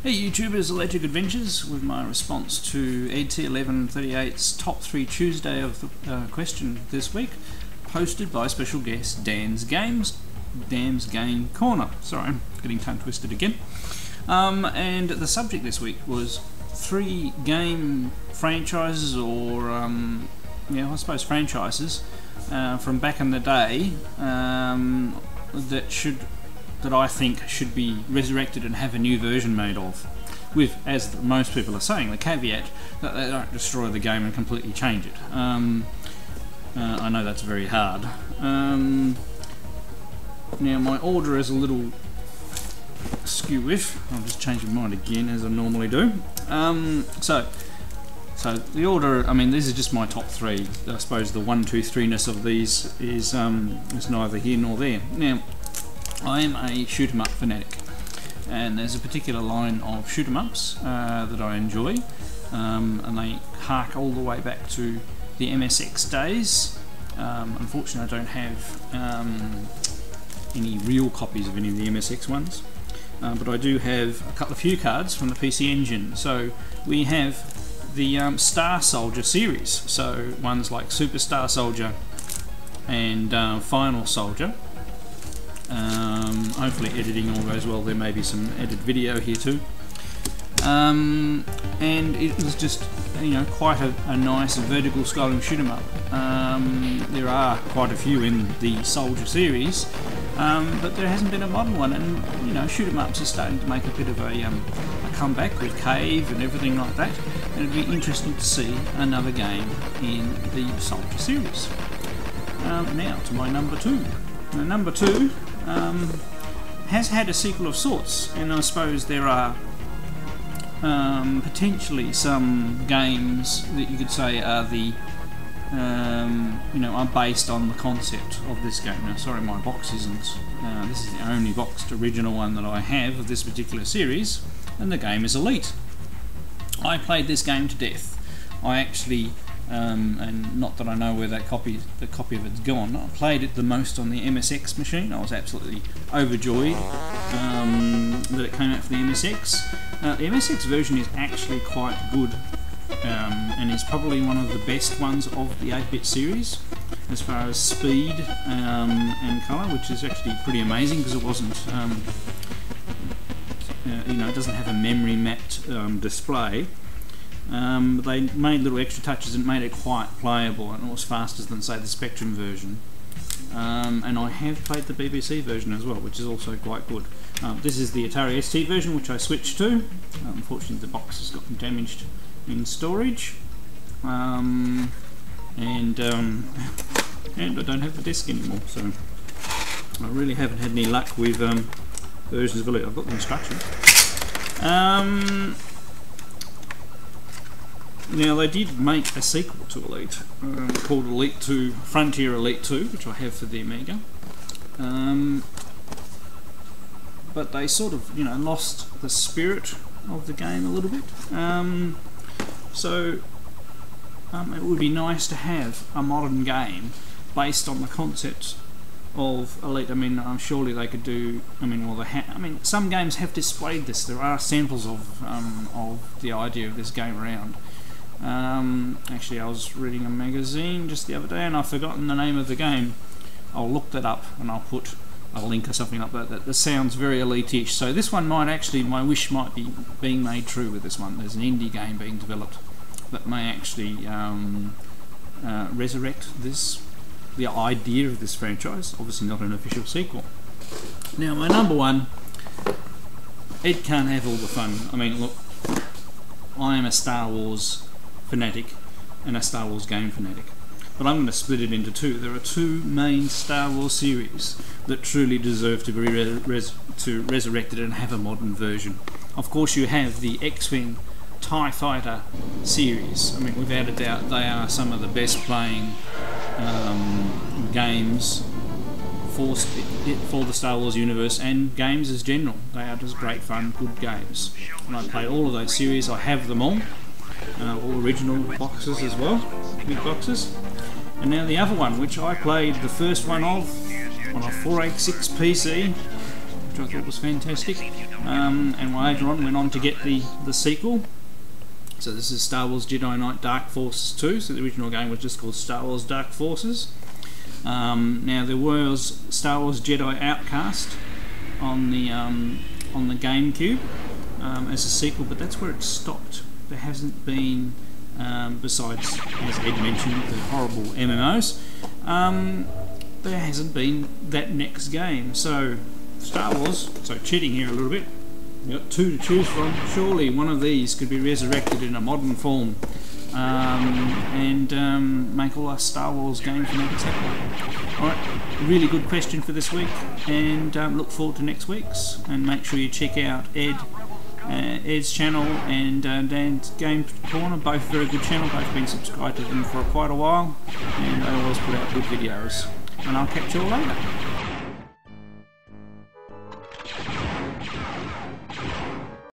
Hey YouTubers, Electric Adventures with my response to edt1138's Top 3 Tuesday of the question this week, posted by special guest DansGameCorner. Sorry, I'm getting tongue twisted again. And the subject this week was 3 game franchises, or I suppose franchises from back in the day that I think should be resurrected and have a new version made of, with, as most people are saying, the caveat that they don't destroy the game and completely change it. I know that's very hard. Now my order is a little skew-ish. I'll just change my mind again as I normally do. So the order, I mean, this is just my top 3. I suppose the 1, 2, 3-ness of these is neither here nor there. Now, I am a shoot-'em-up fanatic, and there's a particular line of shoot-'em-ups that I enjoy, and they hark all the way back to the MSX days. Unfortunately, I don't have any real copies of any of the MSX ones, but I do have a few cards from the PC Engine. So we have the Star Soldier series, so ones like Super Star Soldier and Final Soldier. Hopefully editing all goes well, there may be some edited video here too. And it was just, quite a nice vertical scrolling shoot-'em-up. There are quite a few in the Soldier series, but there hasn't been a modern one, and shoot-'em-ups are starting to make a bit of a comeback with Cave and everything like that, and it'd be interesting to see another game in the Soldier series. Now to my number 2. Now, number 2 has had a sequel of sorts, and I suppose there are potentially some games that you could say are the are based on the concept of this game. Now, sorry, my box isn't. This is the only boxed original one that I have of this particular series, and the game is Elite. I played this game to death. I actually. And not that I know where the copy of it's gone. I played it the most on the MSX machine. I was absolutely overjoyed that it came out for the MSX. The MSX version is actually quite good, and is probably one of the best ones of the 8-bit series as far as speed and colour, which is actually pretty amazing because it wasn't, it doesn't have a memory mapped display. They made little extra touches and made it quite playable, and it was faster than, say, the Spectrum version. And I have played the BBC version as well, which is also quite good. This is the Atari ST version, which I switched to. Unfortunately, the box has gotten damaged in storage, and I don't have the disc anymore, so I really haven't had any luck with versions of Elite. I've got the instructions. Now, they did make a sequel to Elite called Elite 2, Frontier Elite 2, which I have for the Amiga. But they sort of, lost the spirit of the game a little bit. So it would be nice to have a modern game based on the concept of Elite. I mean, surely they could do. Some games have displayed this. There are samples of the idea of this game around. Actually, I was reading a magazine just the other day and I've forgotten the name of the game. I'll look that up and I'll put a link or something like that. That sounds very Elite-ish. So this one might actually, my wish might be being made true with this one. There's an indie game being developed that may actually resurrect the idea of this franchise. Obviously not an official sequel. Now, my number 1, it can't have all the fun. I mean, look, I am a Star Wars fanatic and a Star Wars game fanatic, but I'm going to split it into 2. There are 2 main Star Wars series that truly deserve to be resurrected and have a modern version. Of course, you have the X-Wing TIE Fighter series. I mean, without a doubt, they are some of the best playing games for the Star Wars universe, and games as general. They are just great fun, good games. And I played all of those series. I have them all original boxes as well, big boxes. And now the other one, which I played the first one of on a 486 PC, which I thought was fantastic. And later on went on to get the sequel. So this is Star Wars Jedi Knight Dark Forces 2. So the original game was just called Star Wars Dark Forces. Now there was Star Wars Jedi Outcast on the GameCube as a sequel, but that's where it stopped. There hasn't been, besides, as Ed mentioned, the horrible MMOs, there hasn't been that next game. So Star Wars, so cheating here a little bit, you've got two to choose from. Surely one of these could be resurrected in a modern form and make all our Star Wars games from that happen. Alright, really good question for this week, and look forward to next week's, and make sure you check out Ed's channel and Dan's Game Corner, both very good channel, both been subscribed to them for quite a while, and they always put out good videos. And I'll catch you all later.